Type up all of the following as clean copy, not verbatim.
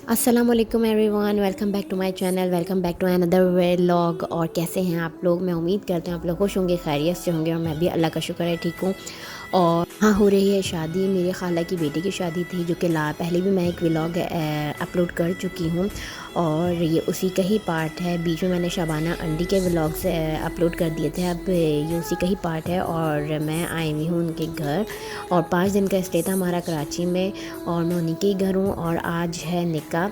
अस्सलामुअलैकुम everyone, welcome back to my channel, welcome back to another vlog. और कैसे हैं आप लोग? मैं उम्मीद करती हूँ आप लोग खुश होंगे, खैरियत से होंगे, और मैं भी अल्लाह का शुक्र है ठीक हूँ। और हाँ, हो रही है शादी, मेरी खाला की बेटी की शादी थी, जो कि पहले भी मैं एक व्लॉग अपलोड कर चुकी हूँ और ये उसी का ही पार्ट है। बीच में मैंने शबाना अंडी के व्लॉग्स अपलोड कर दिए थे, अब ये उसी का ही पार्ट है। और मैं आई हुई हूँ उनके घर, और 5 दिन का स्टे था हमारा कराची में, और मैं उन्हीं के ही घर हूँ। और आज है निकाह,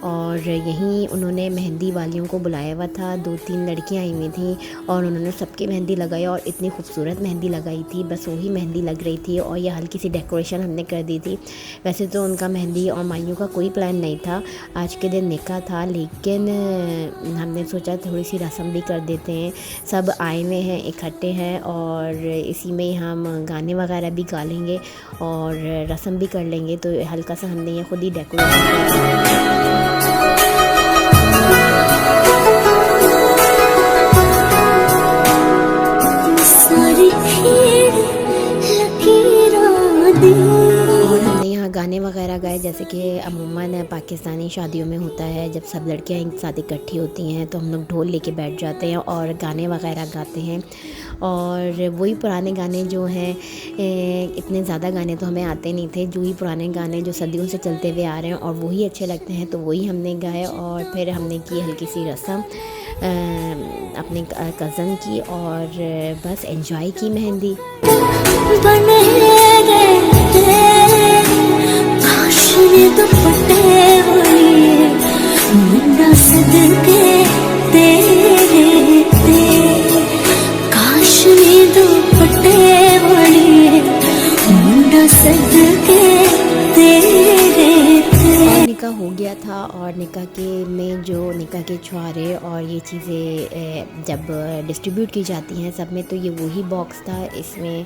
और यहीं उन्होंने मेहंदी वालियों को बुलाया हुआ था। 2-3 लड़कियाँ आई हुई थी और उन्होंने सबकी मेहंदी लगाई, और इतनी खूबसूरत मेहंदी लगाई थी, बस वही मेहंदी लग रही थी। और यह हल्की सी डेकोरेशन हमने कर दी थी। वैसे तो उनका मेहंदी और माइयों का कोई प्लान नहीं था, आज के दिन निकाह था, लेकिन हमने सोचा थोड़ी सी रस्म भी कर देते हैं। सब आए हुए हैं, इकट्ठे हैं, और इसी में हम गाने वगैरह भी गा लेंगे और रस्म भी कर लेंगे। तो हल्का सा हमने ये खुद ही डेकोरेशन किया। और हमने यहाँ गाने वगैरह गाए, जैसे कि अमूमन पाकिस्तानी शादियों में होता है, जब सब लड़कियाँ एक साथ इकट्ठी होती हैं तो हम लोग ढोल लेके बैठ जाते हैं और गाने वगैरह गाते हैं। और वही पुराने गाने जो हैं, इतने ज़्यादा गाने तो हमें आते नहीं थे, जो ही पुराने गाने जो सदियों से चलते हुए आ रहे हैं और वही अच्छे लगते हैं, तो वही हमने गाए। और फिर हमने की हल्की सी रस्म अपने कज़न की, और बस एंजॉय की मेहंदी। निकाह हो गया था, और निकाह के में जो निकाह के छुआरे और ये चीज़ें जब डिस्ट्रीब्यूट की जाती हैं सब में, तो ये वही बॉक्स था। इसमें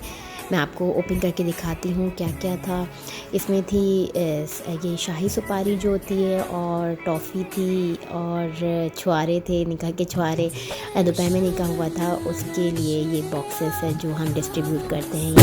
मैं आपको ओपन करके दिखाती हूँ क्या क्या था। इसमें थी ये शाही सुपारी जो होती है, और टॉफ़ी थी, और छुआरे थे, निकाह के छुआरे। दोपहर में निकाह हुआ था, उसके लिए ये बॉक्सेस है जो हम डिस्ट्रीब्यूट करते हैं।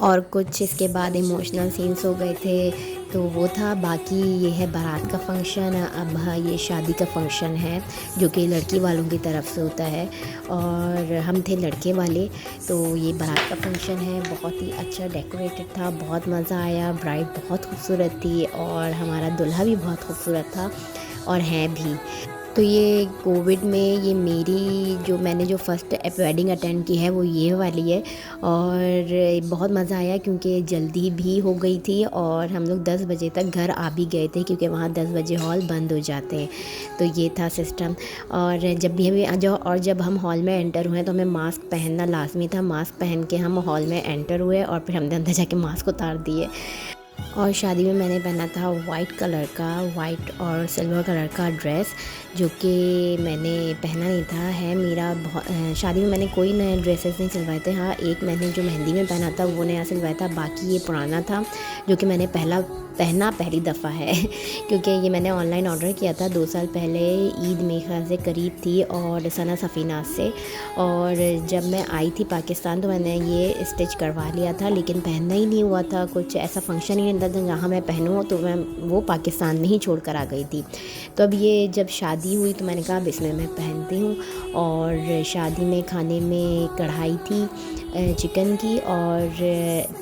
और कुछ इसके बाद इमोशनल सीन्स हो गए थे, तो वो था। बाकी ये है बारात का फंक्शन। अब ये शादी का फंक्शन है जो कि लड़की वालों की तरफ से होता है, और हम थे लड़के वाले। तो ये बारात का फंक्शन है, बहुत ही अच्छा डेकोरेटेड था, बहुत मज़ा आया। ब्राइड बहुत खूबसूरत थी और हमारा दूल्हा भी बहुत खूबसूरत था, और है भी। तो ये कोविड में ये मैंने जो फ़र्स्ट वेडिंग अटेंड की है वो ये वाली है, और बहुत मज़ा आया क्योंकि जल्दी भी हो गई थी, और हम लोग 10 बजे तक घर आ भी गए थे, क्योंकि वहाँ 10 बजे हॉल बंद हो जाते हैं। तो ये था सिस्टम। और जब हम हॉल में एंटर हुए तो हमें मास्क पहनना लाजमी था। मास्क पहन के हम हॉल में एंटर हुए, और फिर हमने अंदर जाके मास्क उतार दिए। और शादी में मैंने पहना था वाइट और सिल्वर कलर का ड्रेस, जो कि मैंने पहना नहीं था। शादी में मैंने कोई नए ड्रेसेस नहीं सिलवाए थे। हाँ, एक मैंने जो मेहंदी में पहना था वो नया सिलवाया था, बाकी ये पुराना था जो कि मैंने पहली दफ़ा है क्योंकि ये मैंने ऑनलाइन ऑर्डर किया था 2 साल पहले, ईद मेरे ख्याल से करीब थी, और सना सफ़ीनाज से। और जब मैं आई थी पाकिस्तान तो मैंने ये स्टिच करवा लिया था, लेकिन पहनना ही नहीं हुआ था। कुछ ऐसा फंक्शन ही नहीं था जहाँ मैं पहनूँ, तो मैं वो पाकिस्तान में ही छोड़ कर आ गई थी। तो अब ये जब शादी हुई तो मैंने कहा अब इसमें मैं पहनती हूँ। और शादी में खाने में कढ़ाई थी चिकन की, और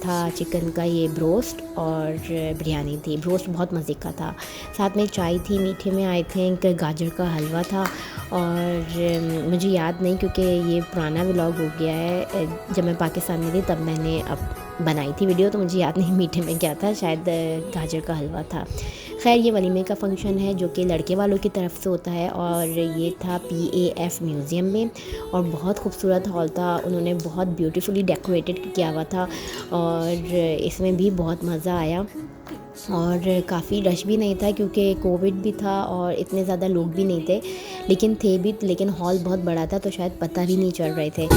था चिकन का ये ब्रोस्ट, और बिरयानी थी। ब्रोस्ट बहुत मज़े का था, साथ में चाय थी। मीठे में आई थिंक गाजर का हलवा था, और मुझे याद नहीं क्योंकि ये पुराना व्लॉग हो गया है। जब मैं पाकिस्तान में थी तब मैंने अब बनाई थी वीडियो, तो मुझे याद नहीं मीठे में क्या था, शायद गाजर का हलवा था। खैर, ये वलीमे का फ़ंक्शन है जो कि लड़के वालों की तरफ से होता है, और ये था PAF म्यूज़ियम में, और बहुत खूबसूरत हॉल था। उन्होंने बहुत ब्यूटीफुली डेकोरेटेड किया हुआ था, और इसमें भी बहुत मज़ा आया। और काफ़ी रश भी नहीं था क्योंकि कोविड भी था और इतने ज़्यादा लोग भी नहीं थे, लेकिन हॉल बहुत बड़ा था, तो शायद पता भी नहीं चल रहे थे।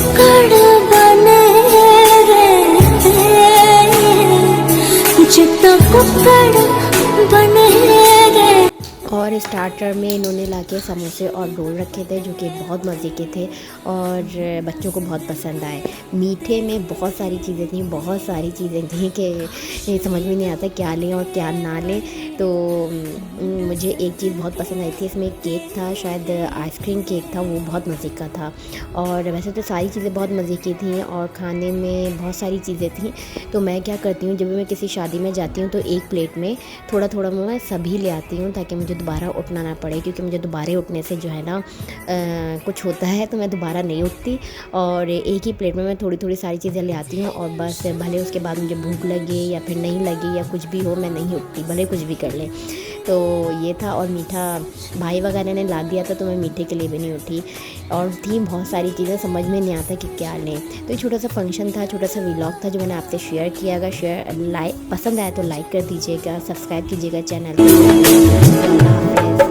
स्टार्टर में इन्होंने लाके समोसे और रोल रखे थे जो कि बहुत मज़े के थे और बच्चों को बहुत पसंद आए। मीठे में बहुत सारी चीज़ें थी, बहुत सारी चीज़ें थी कि समझ में नहीं आता क्या लें और क्या ना लें। तो मुझे एक चीज़ बहुत पसंद आई थी, इसमें केक था, शायद आइसक्रीम केक था, वो बहुत मज़े का था। और वैसे तो सारी चीज़ें बहुत मज़े की थी और खाने में बहुत सारी चीज़ें थी। तो मैं क्या करती हूँ, जब भी मैं किसी शादी में जाती हूँ तो एक प्लेट में थोड़ा-थोड़ा मैं सभी ले आती हूँ ताकि मुझे दोबारा उठना ना पड़े, क्योंकि मुझे दोबारा उठने से जो है ना कुछ होता है तो मैं दोबारा नहीं उठती। और एक ही प्लेट में मैं थोड़ी-थोड़ी सारी चीज़ें ले आती हूँ और बस भले उसके बाद मुझे भूख लगे या फिर नहीं लगे या कुछ भी हो, मैं नहीं उठती, भले कुछ भी कर लें। तो ये था। और मीठा भाई वगैरह ने ला दिया था तो मैं मीठे के लिए भी नहीं उठी। और थी बहुत सारी चीज़ें, समझ में नहीं आता कि क्या लें। तो ये छोटा सा फंक्शन था, छोटा सा व्लॉग था जो मैंने आपसे शेयर किया। अगर शेयर लाइक पसंद आया तो लाइक कर दीजिएगा, सब्सक्राइब कीजिएगा चैनल को।